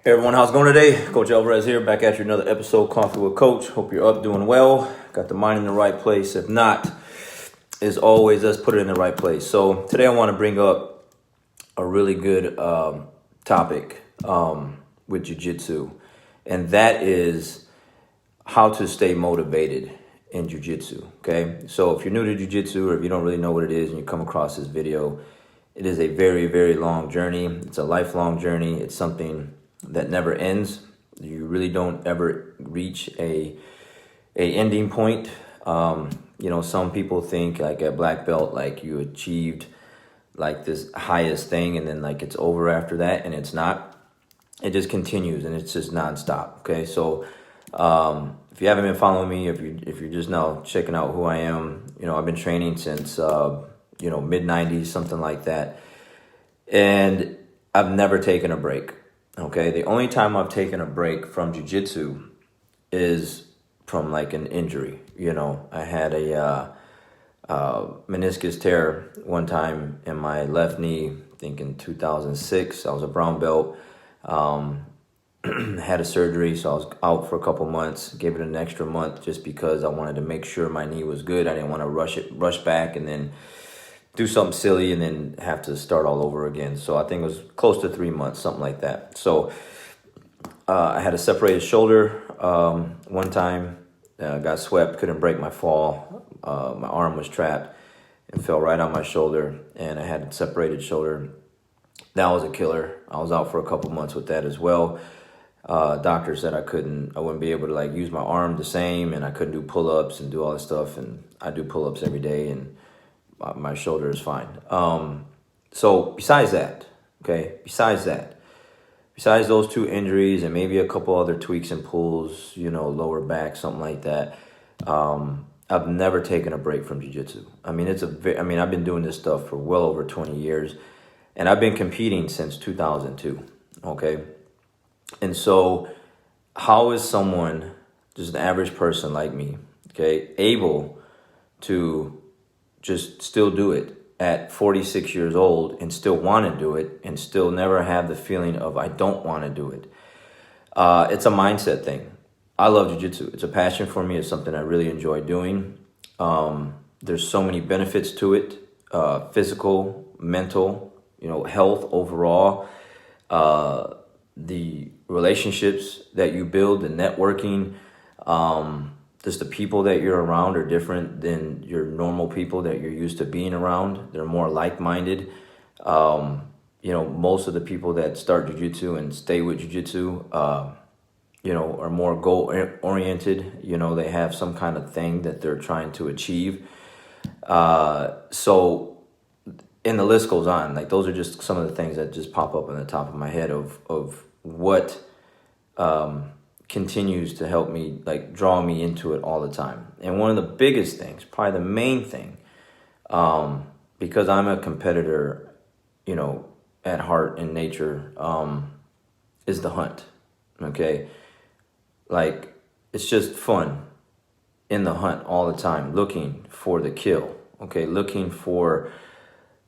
Hey everyone, how's it going today? Coach Alvarez here, back at you another episode, Coffee with Coach. Hope you're up, doing well, got the mind in the right place. If not, as always, let's put it in the right place. So today I want to bring up a really good topic with Jiu Jitsu, and that is how to stay motivated in Jiu Jitsu. Okay, so if you're new to Jiu Jitsu or if you don't really know what it is and you come across this video, it is a very, very long journey. It's a lifelong journey. It's something that never ends. You really don't ever reach a ending point. Some people think like at black belt, like you achieved like this highest thing and then like it's over after that, and it's not. It just continues and it's just nonstop. Okay, so if you haven't been following me, if you're just now checking out who I am, I've been training since mid 90s, something like that, and I've never taken a break. Okay, the only time I've taken a break from jiu-jitsu is from like an injury. I had a meniscus tear one time in my left knee, I think in 2006. I was a brown belt, had a surgery, so I was out for a couple months, gave it an extra month just because I wanted to make sure my knee was good. I didn't want to rush back and then do something silly and then have to start all over again. So I think it was close to 3 months, something like that. So I had a separated shoulder one time, got swept, couldn't break my fall. My arm was trapped and fell right on my shoulder, and I had a separated shoulder. That was a killer. I was out for a couple months with that as well. Doctor said I wouldn't be able to like use my arm the same, and I couldn't do pull-ups and do all this stuff, and I do pull-ups every day, and my shoulder is fine. So besides those two injuries and maybe a couple other tweaks and pulls, lower back, something like that, I've never taken a break from jiu-jitsu. I've been doing this stuff for well over 20 years, and I've been competing since 2002. Okay, and so how is someone, just an average person like me, okay, able to just still do it at 46 years old and still want to do it and still never have the feeling of I don't want to do it? It's a mindset thing. I love jiu-jitsu. It's a passion for me. It's something I really enjoy doing. There's so many benefits to it, physical, mental, health overall, the relationships that you build, the networking, just the people that you're around are different than your normal people that you're used to being around. They're more like-minded. Most of the people that start jiu-jitsu and stay with jiu-jitsu, are more goal-oriented. They have some kind of thing that they're trying to achieve. And the list goes on. Like, those are just some of the things that just pop up on the top of my head of what continues to help me, like, draw me into it all the time. And one of the biggest things, probably the main thing, because I'm a competitor, at heart and nature, is the hunt. Okay, like, it's just fun in the hunt all the time, looking for the kill. Okay, looking for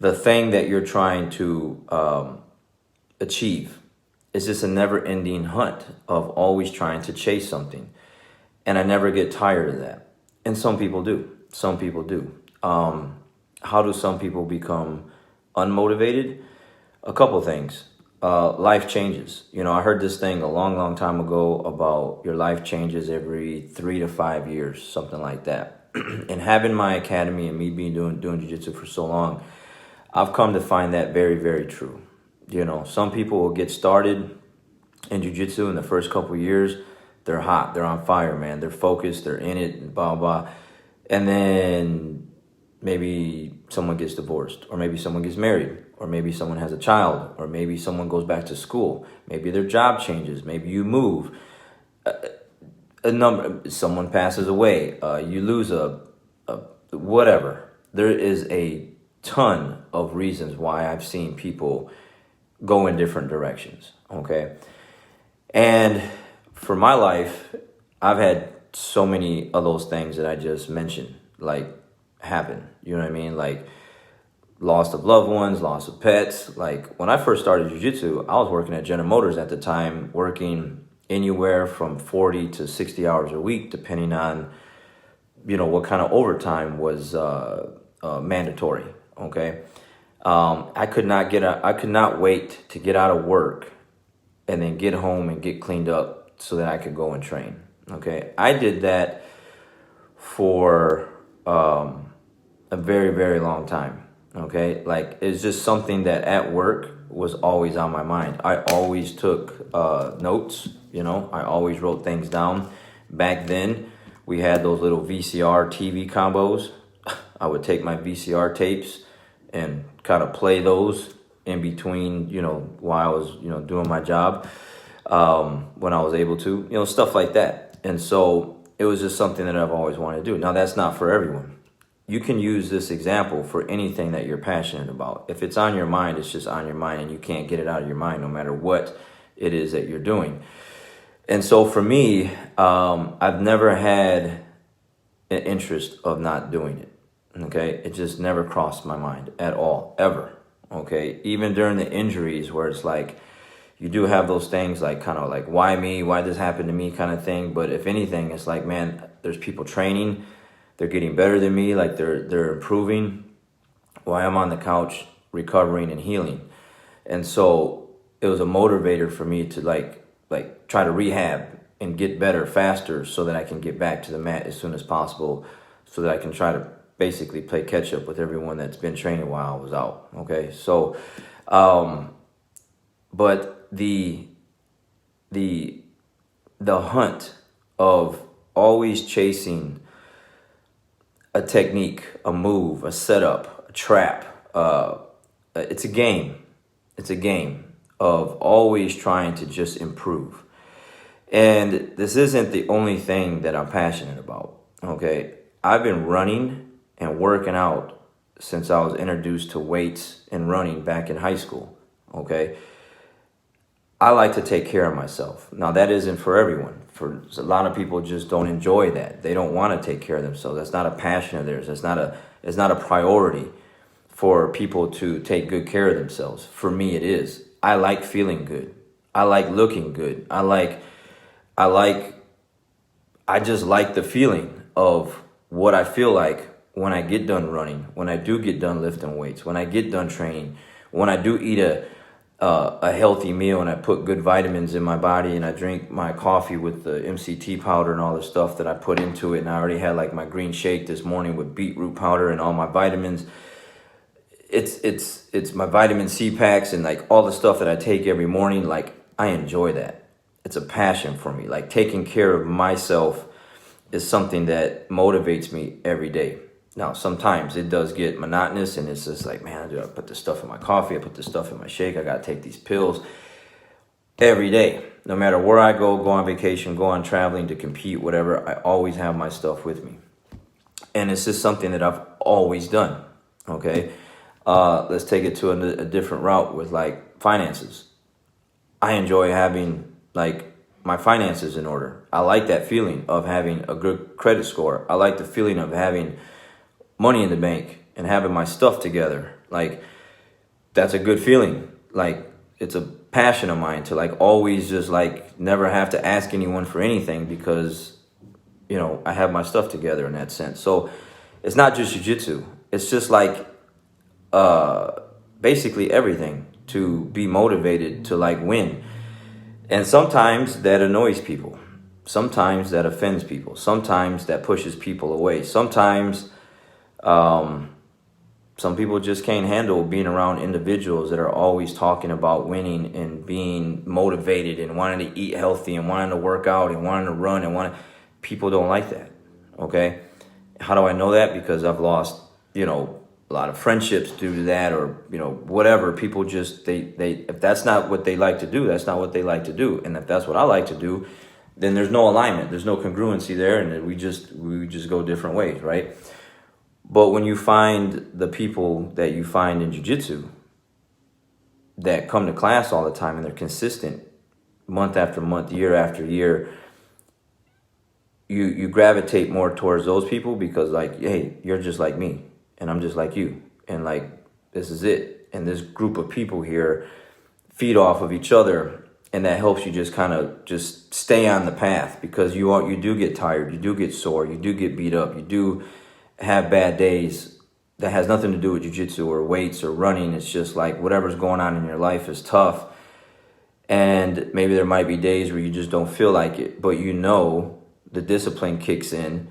the thing that you're trying to achieve. It's just a never-ending hunt of always trying to chase something. And I never get tired of that. And some people do. How do some people become unmotivated? A couple things. Life changes. I heard this thing a long, long time ago about your life changes every 3 to 5 years, something like that. And having my academy and me doing jiu-jitsu for so long, I've come to find that very, very true. Some people will get started in jiu-jitsu in the first couple of years. They're hot. They're on fire, man. They're focused. They're in it, blah, blah. And then maybe someone gets divorced, or maybe someone gets married, or maybe someone has a child, or maybe someone goes back to school. Maybe their job changes. Maybe you move. Someone passes away. You lose whatever. There is a ton of reasons why I've seen people go in different directions, okay? And for my life, I've had so many of those things that I just mentioned, like, happen. You know what I mean? Like, loss of loved ones, loss of pets. Like when I first started jiu-jitsu, I was working at General Motors at the time, working anywhere from 40 to 60 hours a week, depending on, what kind of overtime was mandatory. Okay. I could not wait to get out of work and then get home and get cleaned up so that I could go and train. Okay. I did that for a very, very long time. Okay. Like it's just something that at work was always on my mind. I always took notes, I always wrote things down. Back then, we had those little VCR TV combos. I would take my VCR tapes and kind of play those in between, while I was, doing my job, when I was able to, stuff like that. And so it was just something that I've always wanted to do. Now, that's not for everyone. You can use this example for anything that you're passionate about. If it's on your mind, it's just on your mind, and you can't get it out of your mind no matter what it is that you're doing. And so for me, I've never had an interest of not doing it. Okay, it just never crossed my mind at all, ever. Okay, even during the injuries where it's like, you do have those things like kind of like, why me? Why this happened to me kind of thing. But if anything, it's like, man, there's people training. They're getting better than me. Like they're improving while I'm on the couch recovering and healing. And so it was a motivator for me to like try to rehab and get better faster so that I can get back to the mat as soon as possible, so that I can try to basically play catch up with everyone that's been training while I was out. Okay. So, but the hunt of always chasing a technique, a move, a setup, a trap, it's a game. It's a game of always trying to just improve. And this isn't the only thing that I'm passionate about. Okay. I've been running and working out since I was introduced to weights and running back in high school. Okay. I like to take care of myself. Now that isn't for everyone. For a lot of people just don't enjoy that. They don't want to take care of themselves. That's not a passion of theirs. It's not a priority for people to take good care of themselves. For me, it is. I like feeling good. I like looking good. I just like the feeling of what I feel like when I get done running, when I do get done lifting weights, when I get done training, when I do eat a healthy meal and I put good vitamins in my body and I drink my coffee with the MCT powder and all the stuff that I put into it. And I already had like my green shake this morning with beetroot powder and all my vitamins. It's my vitamin C packs and like all the stuff that I take every morning. Like I enjoy that. It's a passion for me. Like taking care of myself is something that motivates me every day. Now, sometimes it does get monotonous and it's just like, man, I put this stuff in my coffee. I put this stuff in my shake. I got to take these pills every day. No matter where I go on vacation, go on traveling to compete, whatever, I always have my stuff with me. And it's just something that I've always done. Okay. Let's take it to a different route with like finances. I enjoy having like my finances in order. I like that feeling of having a good credit score. I like the feeling of having money in the bank and having my stuff together. Like that's a good feeling. Like it's a passion of mine to like always just like never have to ask anyone for anything because, I have my stuff together in that sense. So it's not just jiu-jitsu. It's just like basically everything to be motivated to like win. And sometimes that annoys people. Sometimes that offends people. Sometimes that pushes people away. Sometimes some people just can't handle being around individuals that are always talking about winning and being motivated and wanting to eat healthy and wanting to work out and wanting to run and people don't like that. Okay. How do I know that? Because I've lost, a lot of friendships due to that or, whatever. People just, they if that's not what they like to do, that's not what they like to do. And if that's what I like to do, then there's no alignment. There's no congruency there. And we just go different ways. Right. But when you find the people that you find in jiu-jitsu that come to class all the time and they're consistent month after month, year after year, you gravitate more towards those people because like, hey, you're just like me and I'm just like you. And like, This is it. And this group of people here feed off of each other, and that helps you just kind of just stay on the path, because you do get tired, you do get sore, you do get beat up, you do have bad days. That has nothing to do with jiu-jitsu or weights or running. It's just like whatever's going on in your life is tough, and maybe there might be days where you just don't feel like it, but the discipline kicks in,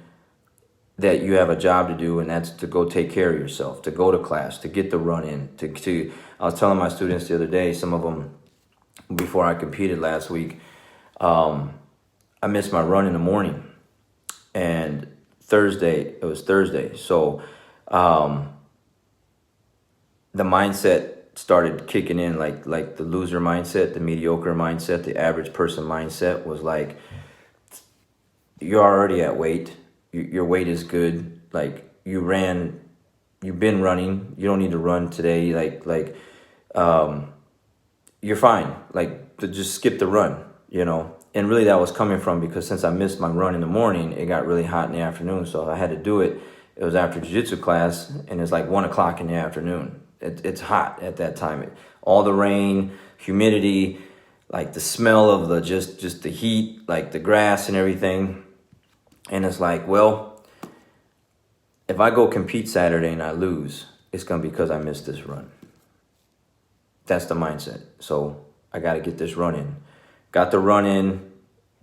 that you have a job to do, and that's to go take care of yourself, to go to class, to get the run in, I was telling my students the other day, some of them, before I competed last week, I missed my run in the morning, and it was Thursday, so the mindset started kicking in, like the loser mindset, the mediocre mindset, the average person mindset was like, you're already at weight. Your weight is good. Like you've been running. You don't need to run today. You're fine. Like just skip the run, And really that was coming from, because since I missed my run in the morning, it got really hot in the afternoon. So I had to do it. It was after jiu-jitsu class, and it's like 1:00 in the afternoon. It's hot at that time. All the rain, humidity, like the smell of just the heat, like the grass and everything. And it's like, well, if I go compete Saturday and I lose, it's going to be because I missed this run. That's the mindset. So I got to get this run in. Got the run in,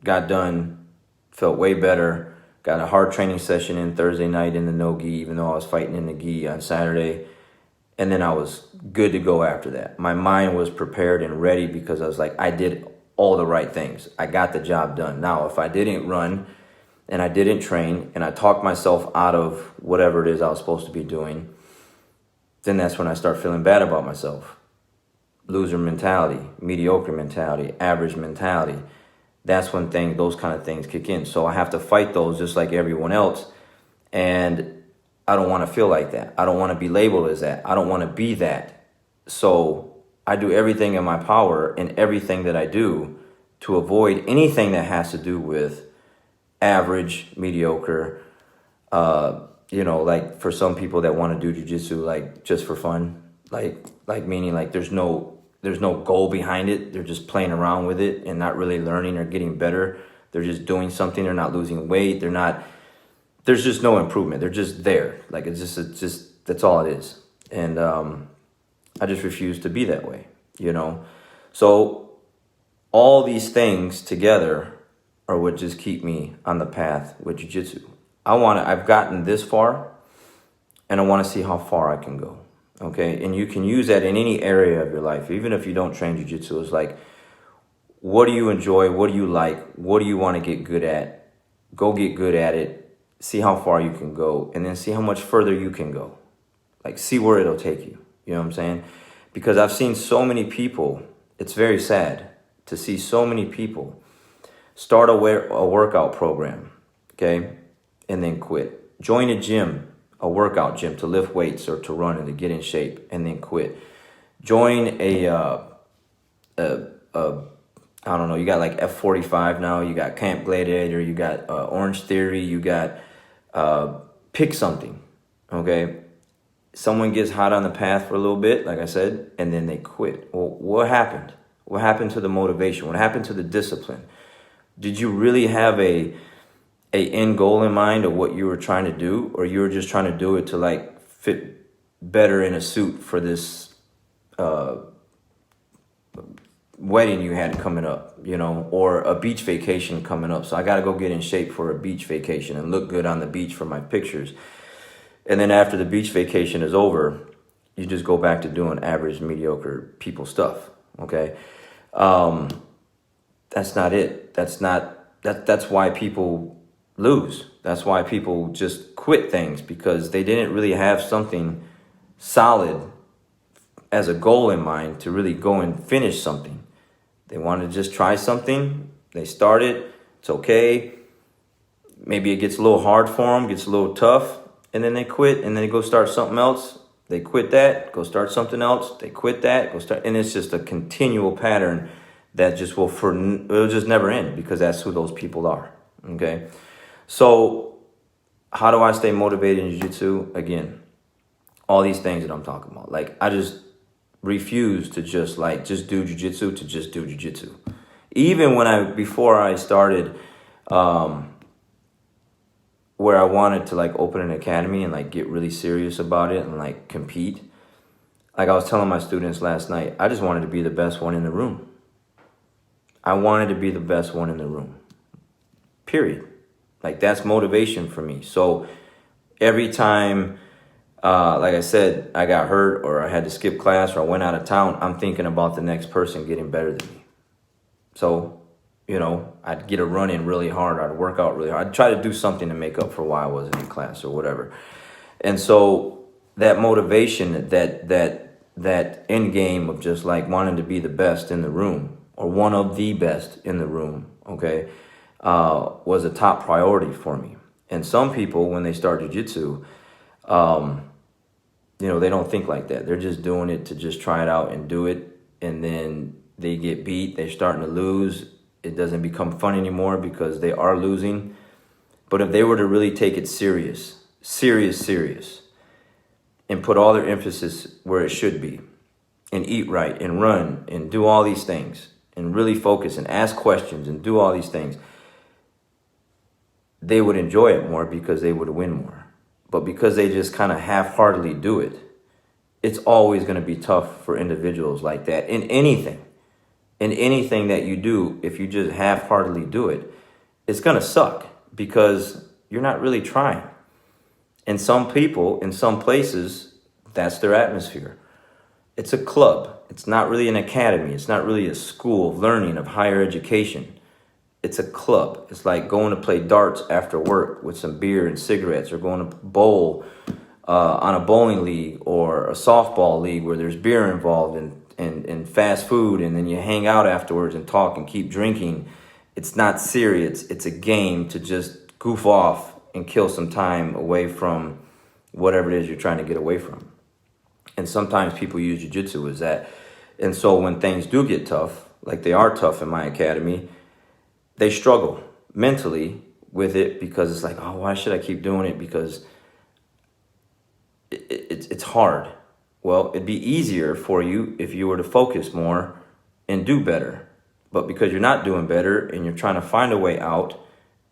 got done, felt way better. Got a hard training session in Thursday night in the no-gi, even though I was fighting in the gi on Saturday. And then I was good to go after that. My mind was prepared and ready, because I was like, I did all the right things. I got the job done. Now, if I didn't run and I didn't train and I talked myself out of whatever it is I was supposed to be doing, then that's when I start feeling bad about myself. Loser mentality, mediocre mentality, average mentality. That's when those kind of things kick in. So I have to fight those just like everyone else. And I don't want to feel like that. I don't want to be labeled as that. I don't want to be that. So I do everything in my power and everything that I do to avoid anything that has to do with average, mediocre, like for some people that want to do jiu-jitsu like just for fun, like meaning like there's no goal behind it. They're just playing around with it and not really learning or getting better. They're just doing something. They're not losing weight. There's just no improvement. They're just there. Like it's just that's all it is. And I just refuse to be that way, So all these things together are what just keep me on the path with jiu-jitsu. I've gotten this far, and I want to see how far I can go. Okay, and you can use that in any area of your life, even if you don't train jiu-jitsu. It's like, what do you enjoy? What do you like? What do you want to get good at? Go get good at it. See how far you can go, and then see how much further you can go. Like, see where it'll take you. You know what I'm saying? Because I've seen so many people, it's very sad to see so many people start a workout program, okay, and then quit. Join a workout gym to lift weights or to run and to get in shape, and then quit. Join I don't know, you got like F45 now, you got Camp Gladiator, you got Orange Theory, you got, pick something, okay? Someone gets hot on the path for a little bit, like I said, and then they quit. Well, what happened? What happened to the motivation? What happened to the discipline? Did you really have a end goal in mind of what you were trying to do, or you were just trying to do it to like fit better in a suit for this wedding you had coming up, or a beach vacation coming up? So I got to go get in shape for a beach vacation and look good on the beach for my pictures. And then after the beach vacation is over, you just go back to doing average, mediocre people stuff. Okay. That's not it. That's why people lose. That's why people just quit things, because they didn't really have something solid as a goal in mind to really go and finish something. They want to just try something. They start it. It's okay. Maybe it gets a little hard for them, gets a little tough, and then they quit, and then they go start something else. They quit that, go start something else. They quit that, go start, and it's just a continual pattern that just it'll just never end, because that's who those people are. Okay. So how do I stay motivated in jiu-jitsu? Again, all these things that I'm talking about. Like, I just refuse to just do jiu-jitsu to just do jiu-jitsu. Even before I started, where I wanted to like open an academy and like get really serious about it and like compete. Like I was telling my students last night, I just wanted to be the best one in the room. I wanted to be the best one in the room. Period. Like that's motivation for me. So every time, like I said, I got hurt or I had to skip class or I went out of town, I'm thinking about the next person getting better than me. So, I'd get a run in really hard. I'd work out really hard. I'd try to do something to make up for why I wasn't in class or whatever. And so that motivation, that end game of just like wanting to be the best in the room or one of the best in the room, okay, was a top priority for me. And some people, when they start jiu-jitsu, they don't think like that. They're just doing it to just try it out and do it. And then they get beat. They're starting to lose. It doesn't become fun anymore because they are losing. But if they were to really take it serious, and put all their emphasis where it should be, and eat right, and run, and do all these things, and really focus, and ask questions, and do all these things, they would enjoy it more because they would win more. But because they just kind of half-heartedly do it, it's always going to be tough for individuals like that in anything. In anything that you do, if you just half-heartedly do it, it's going to suck because you're not really trying. And some people, in some places, that's their atmosphere. It's a club. It's not really an academy. It's not really a school of learning, of higher education. It's a club. It's like going to play darts after work with some beer and cigarettes, or going to bowl on a bowling league or a softball league where there's beer involved and fast food, and then you hang out afterwards and talk and keep drinking. It's not serious. It's a game to just goof off and kill some time away from whatever it is you're trying to get away from. And sometimes people use jiu-jitsu as that. And so when things do get tough, like they are tough in my academy, they struggle mentally with it because it's like, oh, why should I keep doing it? Because it's hard. Well, it'd be easier for you if you were to focus more and do better. But because you're not doing better and you're trying to find a way out,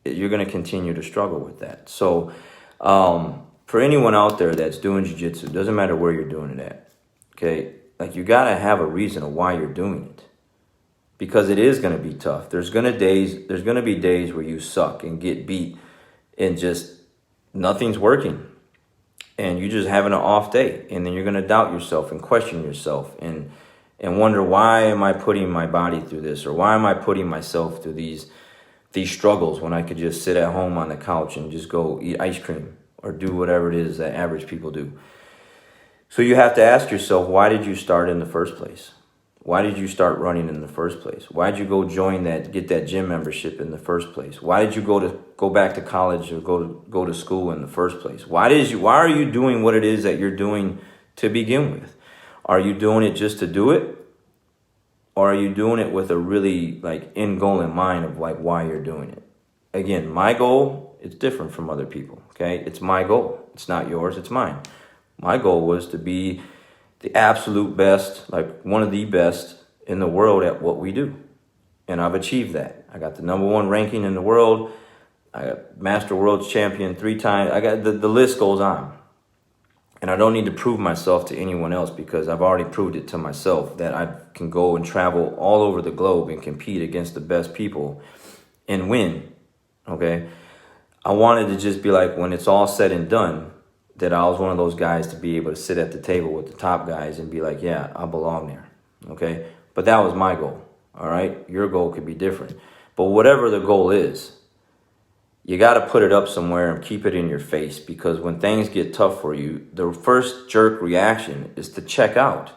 you're going to continue to struggle with that. So for anyone out there that's doing jiu-jitsu, doesn't matter where you're doing it at, okay? Like you got to have a reason of why you're doing it. Because it is going to be tough. There's going to be days where you suck and get beat and just nothing's working. And you're just having an off day, and then you're going to doubt yourself and question yourself and wonder, why am I putting my body through this, or why am I putting myself through these struggles when I could just sit at home on the couch and just go eat ice cream or do whatever it is that average people do. So you have to ask yourself, why did you start in the first place? Why did you start running in the first place? Why did you go get that gym membership in the first place? Why did you go back to college or go to school in the first place? Why are you doing what it is that you're doing to begin with? Are you doing it just to do it? Or are you doing it with a really like end goal in mind of like why you're doing it? Again, my goal is different from other people, okay? It's my goal. It's not yours, it's mine. My goal was to be the absolute best, like one of the best in the world at what we do. And I've achieved that. I got the #1 ranking in the world. I got Master World Champion 3 times. I got the list goes on. And I don't need to prove myself to anyone else because I've already proved it to myself that I can go and travel all over the globe and compete against the best people and win, okay? I wanted to just be like, when it's all said and done, that I was one of those guys to be able to sit at the table with the top guys and be like, yeah, I belong there, okay? But that was my goal, all right? Your goal could be different. But whatever the goal is, you got to put it up somewhere and keep it in your face, because when things get tough for you, the first jerk reaction is to check out.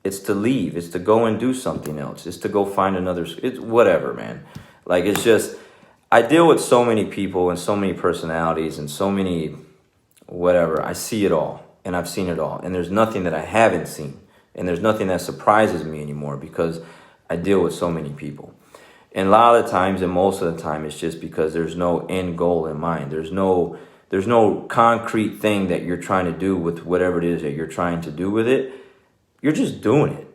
It's to leave. It's to go and do something else. It's to go find another. It's whatever, man. Like, it's just, I deal with so many people and so many personalities and so many whatever. I see it all, and I've seen it all, and there's nothing that I haven't seen, and there's nothing that surprises me anymore because I deal with so many people. And a lot of the times, and most of the time, it's just because there's no end goal in mind. There's there's no concrete thing that you're trying to do with whatever it is that you're trying to do with it. You're just doing it.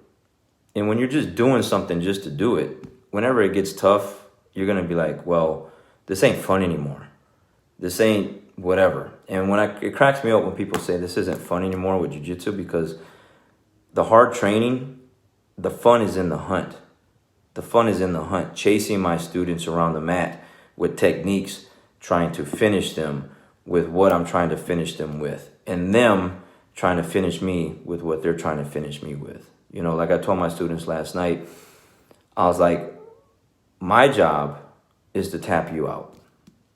And when you're just doing something just to do it, whenever it gets tough, you're going to be like, well, this ain't fun anymore. This ain't whatever. And it cracks me up when people say this isn't fun anymore with jiu-jitsu, because the hard training, the fun is in the hunt. The fun is in the hunt, chasing my students around the mat with techniques, trying to finish them with what I'm trying to finish them with, and them trying to finish me with what they're trying to finish me with. You know, like I told my students last night, I was like, my job is to tap you out.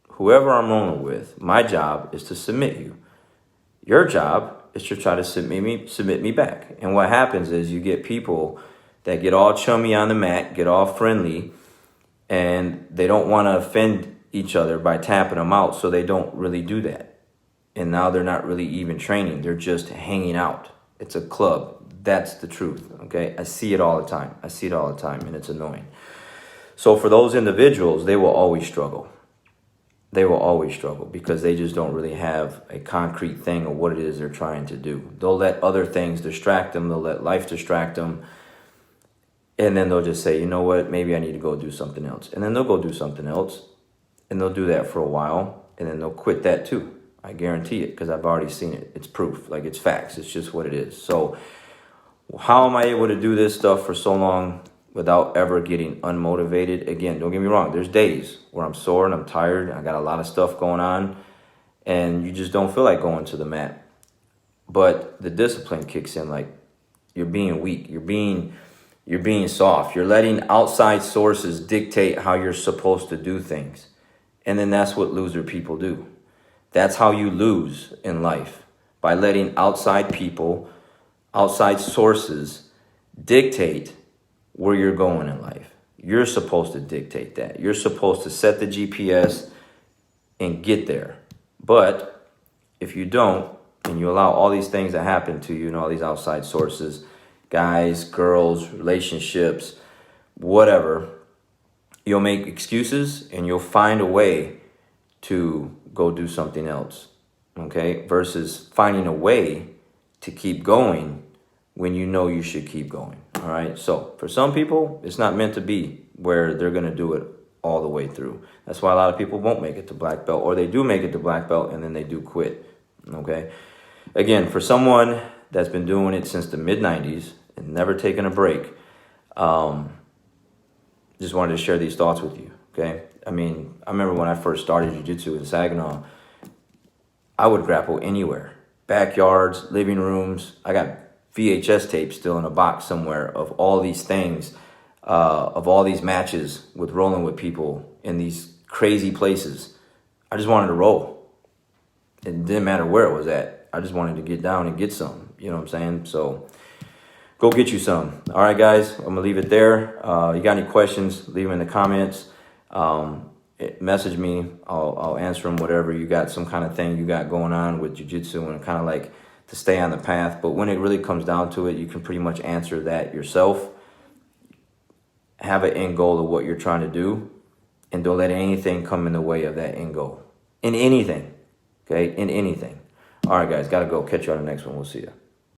Whoever I'm rolling with, my job is to submit you. Your job is to try to submit me back. And what happens is you get people that get all chummy on the mat, get all friendly, and they don't want to offend each other by tapping them out, so they don't really do that. And now they're not really even training. They're just hanging out. It's a club. That's the truth, okay? I see it all the time. And it's annoying. So for those individuals, they will always struggle. They will always struggle because they just don't really have a concrete thing of what it is they're trying to do. They'll let other things distract them. They'll let life distract them. And then they'll just say, you know what, maybe I need to go do something else. And then they'll go do something else. And they'll do that for a while. And then they'll quit that too. I guarantee it, because I've already seen it. It's proof. Like, it's facts. It's just what it is. So how am I able to do this stuff for so long without ever getting unmotivated? Again, don't get me wrong. There's days where I'm sore and I'm tired. I got a lot of stuff going on. And you just don't feel like going to the mat. But the discipline kicks in. Like, you're being weak. You're being soft. You're letting outside sources dictate how you're supposed to do things. And then that's what loser people do. That's how you lose in life, by letting outside people, outside sources dictate where you're going in life. You're supposed to dictate that. You're supposed to set the GPS and get there. But if you don't, and you allow all these things to happen to you and all these outside sources, guys, girls, relationships, whatever, you'll make excuses and you'll find a way to go do something else, okay? Versus finding a way to keep going when you know you should keep going, all right? So for some people, it's not meant to be where they're going to do it all the way through. That's why a lot of people won't make it to black belt, or they do make it to black belt and then they do quit, okay? Again, for someone that's been doing it since the mid-90s and never taken a break, just wanted to share these thoughts with you, okay? I mean, I remember when I first started jiu-jitsu in Saginaw, I would grapple anywhere. Backyards, living rooms. I got VHS tapes still in a box somewhere of all these things, of all these matches with rolling with people in these crazy places. I just wanted to roll. It didn't matter where it was at. I just wanted to get down and get some, you know what I'm saying? So go get you some. All right, guys, I'm going to leave it there. You got any questions, leave them in the comments. Message me. I'll answer them, whatever. You got some kind of thing you got going on with jiu-jitsu and kind of like to stay on the path. But when it really comes down to it, you can pretty much answer that yourself. Have an end goal of what you're trying to do, and don't let anything come in the way of that end goal. In anything, okay? In anything. All right, guys, got to go. Catch you on the next one. We'll see you.